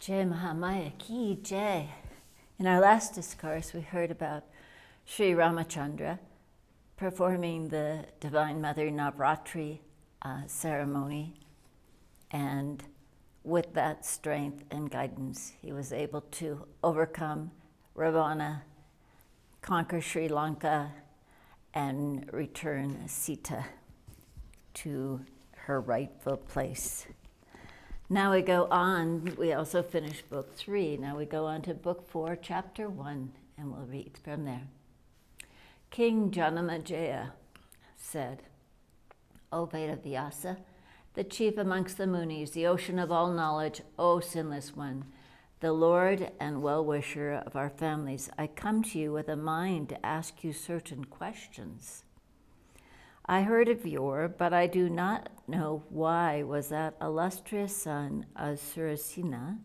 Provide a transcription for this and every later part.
Jai Mahamaya Ki Jai. In our last discourse, we heard about Sri Ramachandra performing the Divine Mother Navratri ceremony, and with that strength and guidance, he was able to overcome Ravana, conquer Sri Lanka, and return Sita to her rightful place. Now we go on, we also finished book 3. Now we go on to book 4, chapter 1, and we'll read from there. King Jamanajaya said, O Veda Vyasa, the chief amongst the Munis, the ocean of all knowledge, O sinless one, the Lord and well-wisher of our families, I come to you with a mind to ask you certain questions. I heard of yore, but I do not know why was that illustrious son of Surasena,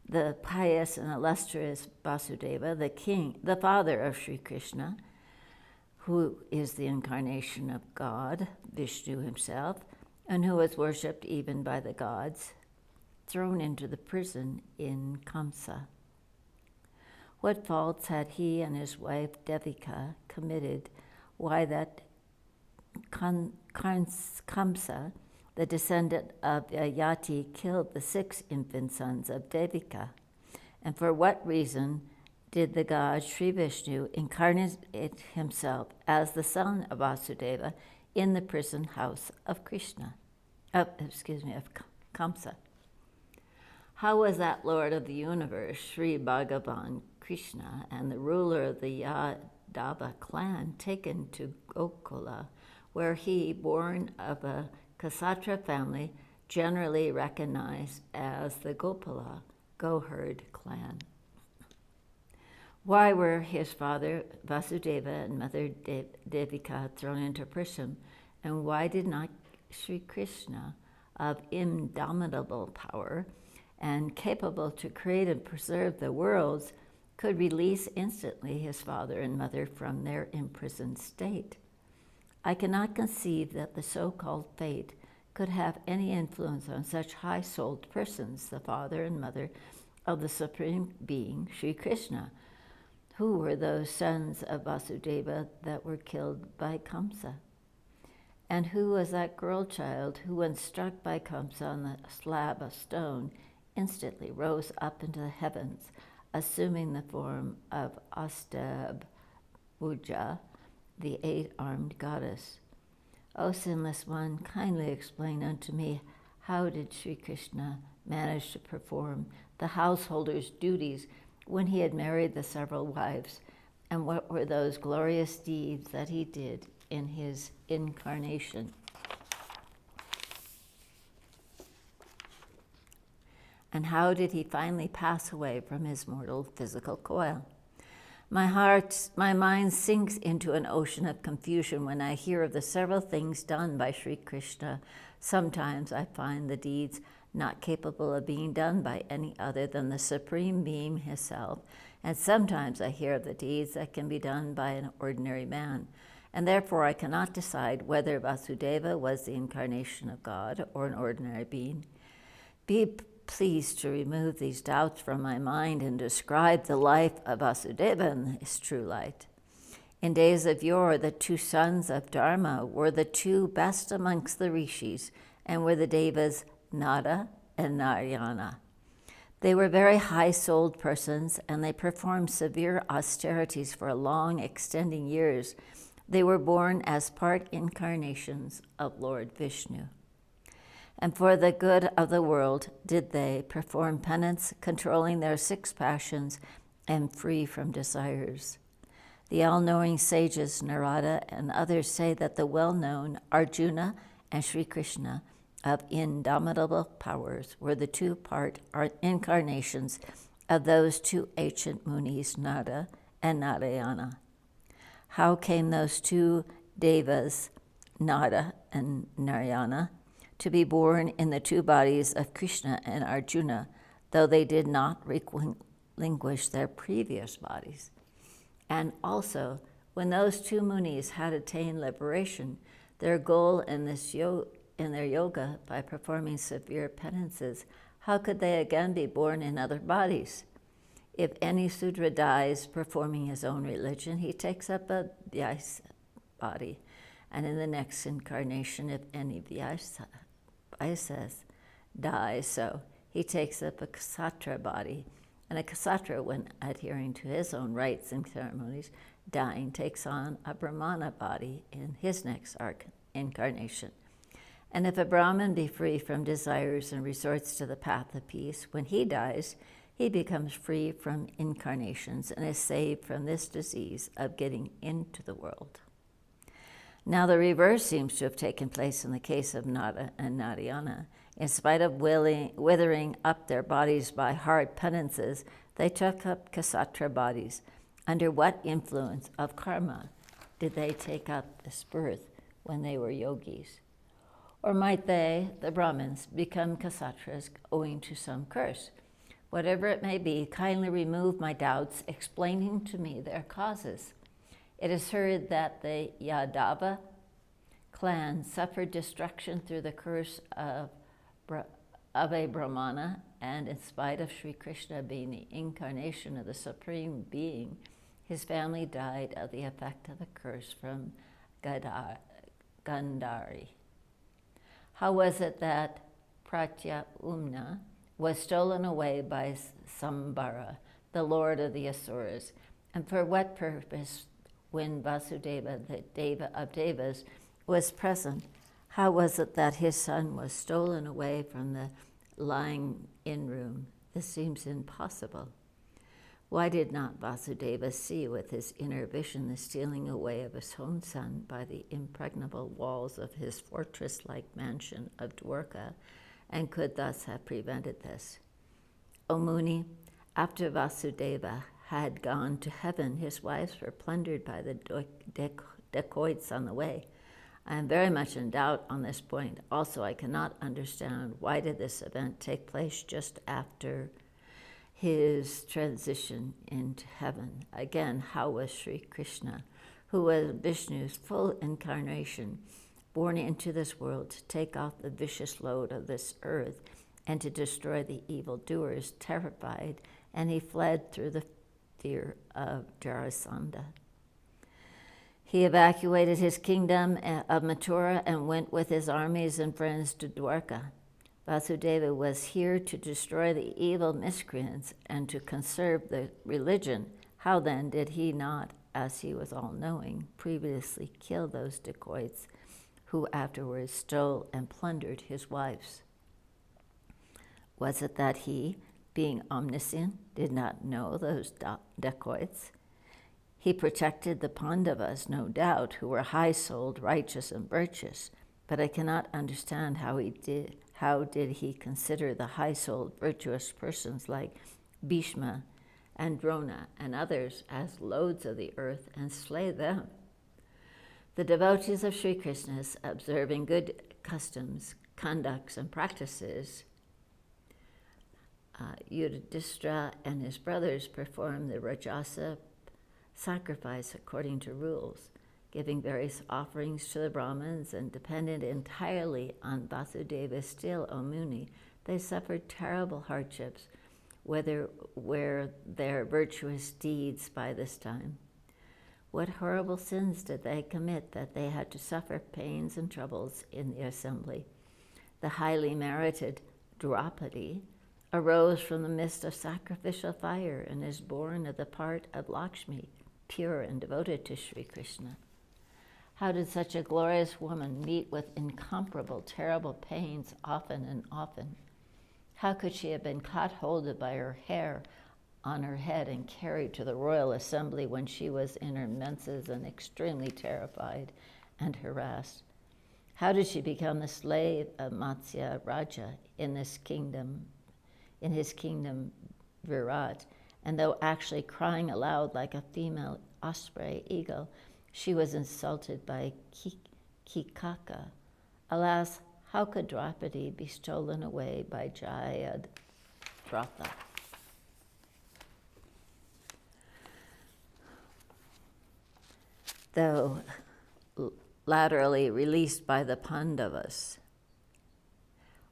the pious and illustrious Vasudeva, the king, the father of Sri Krishna, who is the incarnation of God, Vishnu himself, and who was worshipped even by the gods, thrown into the prison in Kamsa. What faults had he and his wife Devika committed? Why that Kamsa, the descendant of Yati, killed the 6 infant sons of Devika? And for what reason did the god Sri Vishnu incarnate himself as the son of Vasudeva in the prison house of Kamsa? How was that Lord of the universe, Sri Bhagavan Krishna, and the ruler of the Yadava clan taken to Gokula, where he, born of a Kshatriya family, generally recognized as the Gopala, goat-herd clan? Why were his father Vasudeva and mother Devika thrown into prison, and why did not Sri Krishna, of indomitable power and capable to create and preserve the worlds, could release instantly his father and mother from their imprisoned state? I cannot conceive that the so-called fate could have any influence on such high-souled persons, the father and mother of the Supreme Being, Sri Krishna. Who were those sons of Vasudeva that were killed by Kamsa? And who was that girl child who, when struck by Kamsa on the slab of stone, instantly rose up into the heavens, assuming the form of Astabhuja, the 8-armed goddess? O sinless one, kindly explain unto me, how did Sri Krishna manage to perform the householder's duties when he had married the several wives, and what were those glorious deeds that he did in his incarnation? And how did he finally pass away from his mortal physical coil? My mind sinks into an ocean of confusion when I hear of the several things done by Sri Krishna. Sometimes I find the deeds not capable of being done by any other than the Supreme Being himself, and sometimes I hear of the deeds that can be done by an ordinary man, and therefore I cannot decide whether Vasudeva was the incarnation of God or an ordinary being. Be pleased to remove these doubts from my mind and describe the life of Vasudeva in his true light. In days of yore, the 2 sons of Dharma were the 2 best amongst the rishis, and were the devas Nada and Narayana. They were very high-souled persons, and they performed severe austerities for long, extending years. They were born as part incarnations of Lord Vishnu. And for the good of the world did they perform penance, controlling their 6 passions and free from desires. The all-knowing sages Narada and others say that the well-known Arjuna and Sri Krishna of indomitable powers were the 2-part incarnations of those 2 ancient munis, Nada and Narayana. How came those 2 devas, Nada and Narayana, to be born in the 2 bodies of Krishna and Arjuna, though they did not relinquish their previous bodies? And also, when those 2 munis had attained liberation, their goal in this in their yoga by performing severe penances, how could they again be born in other bodies? If any Sudra dies performing his own religion, he takes up a Vyasa body, and in the next incarnation, if any Vyasas die, so he takes up a Ksatra body, and a Ksatra, when adhering to his own rites and ceremonies, dying, takes on a Brahmana body in his next incarnation. And if a Brahmin be free from desires and resorts to the path of peace, when he dies, he becomes free from incarnations and is saved from this disease of getting into the world. Now the reverse seems to have taken place in the case of Nada and Narayana. In spite of withering up their bodies by hard penances, they took up Ksatra bodies. Under what influence of karma did they take up this birth when they were yogis? Or might they, the Brahmins, become Ksatras owing to some curse? Whatever it may be, kindly remove my doubts, explaining to me their causes. It is heard that the Yadava clan suffered destruction through the curse of a Brahmana, and in spite of Sri Krishna being the incarnation of the Supreme Being, his family died of the effect of the curse from Gandhari. How was it that Pratyumna was stolen away by Sambara, the lord of the Asuras, and for what purpose when Vasudeva, the Deva of Devas, was present? How was it that his son was stolen away from the lying-in room? This seems impossible. Why did not Vasudeva see with his inner vision the stealing away of his own son by the impregnable walls of his fortress-like mansion of Dwarka, and could thus have prevented this? O Muni, after Vasudeva had gone to heaven, his wives were plundered by the dacoits on the way. I am very much in doubt on this point. Also, I cannot understand why did this event take place just after his transition into heaven. Again, how was Sri Krishna, who was Vishnu's full incarnation, born into this world to take off the vicious load of this earth and to destroy the evildoers, terrified, and he fled through the fear of Jarasandha. He evacuated his kingdom of Mathura and went with his armies and friends to Dwarka. Vasudeva was here to destroy the evil miscreants and to conserve the religion. How then did he not, as he was all-knowing, previously kill those dacoits who afterwards stole and plundered his wives? Was it that he, being omniscient, did not know those dacoits? He protected the Pandavas, no doubt, who were high-souled, righteous, and virtuous, but I cannot understand how did he consider the high-souled, virtuous persons like Bhishma and Drona and others as loads of the earth and slay them? The devotees of Sri Krishna, observing good customs, conducts, and practices, Yudhishthira and his brothers performed the Rajasa sacrifice according to rules, giving various offerings to the Brahmins and dependent entirely on Vasudeva. Still, O Muni, they suffered terrible hardships, where their virtuous deeds by this time. What horrible sins did they commit that they had to suffer pains and troubles in the assembly? The highly merited Draupadi arose from the midst of sacrificial fire and is born of the part of Lakshmi, pure and devoted to Sri Krishna. How did such a glorious woman meet with incomparable, terrible pains often and often? How could she have been caught hold of by her hair on her head and carried to the royal assembly when she was in her menses and extremely terrified and harassed? How did she become the slave of Matsya Raja in his kingdom Virat? And though actually crying aloud like a female osprey eagle, she was insulted by Kikaka. Alas, how could Draupadi be stolen away by Jayadratha? Though laterally released by the Pandavas,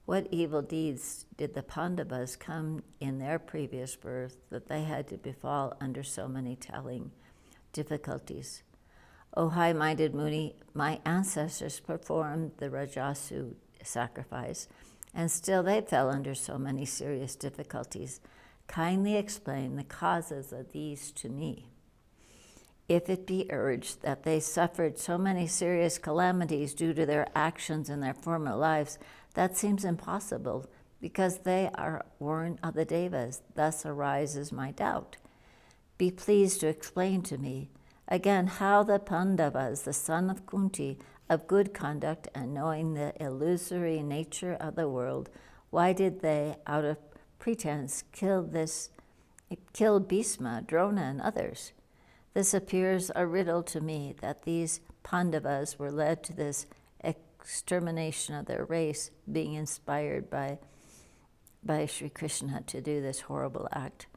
What evil deeds did the Pandavas come in their previous birth that they had to befall under so many telling difficulties? O high-minded Muni, my ancestors performed the Rajasu sacrifice, and still they fell under so many serious difficulties. Kindly explain the causes of these to me. If it be urged that they suffered so many serious calamities due to their actions in their former lives, that seems impossible, because they are born of the Devas. Thus arises my doubt. Be pleased to explain to me again how the Pandavas, the son of Kunti, of good conduct and knowing the illusory nature of the world, why did they, out of pretense, kill Bhisma, Drona, and others? This appears a riddle to me, that these Pandavas were led to this extermination of their race, being inspired by Sri Krishna to do this horrible act.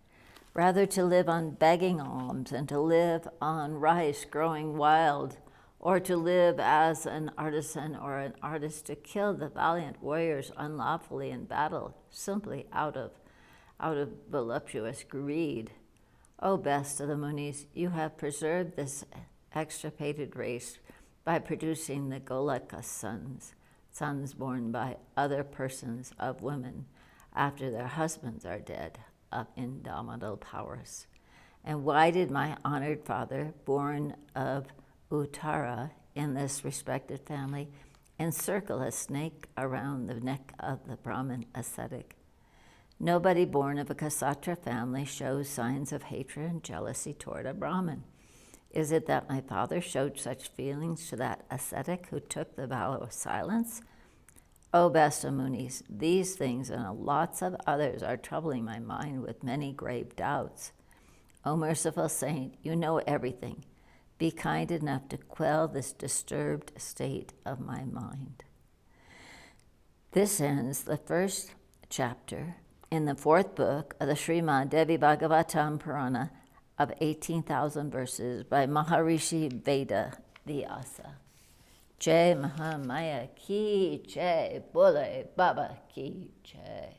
Rather to live on begging alms and to live on rice growing wild, or to live as an artisan or an artist, to kill the valiant warriors unlawfully in battle, simply out of voluptuous greed. O best of the Munis, you have preserved this extirpated race by producing the Golaka sons born by other persons of women after their husbands are dead, of indomitable powers. And why did my honored father, born of Uttara in this respected family, encircle a snake around the neck of the Brahmin ascetic? Nobody born of a Kshatriya family shows signs of hatred and jealousy toward a Brahmin. Is it that my father showed such feelings to that ascetic who took the vow of silence? O best of Munis, these things and lots of others are troubling my mind with many grave doubts. O merciful saint, you know everything. Be kind enough to quell this disturbed state of my mind. This ends the first chapter in the fourth book of the Srimad Devi Bhagavatam Purana of 18,000 verses by Maharishi Veda Vyasa. Jai Mahamaya ki jai, Bole Baba ki jai.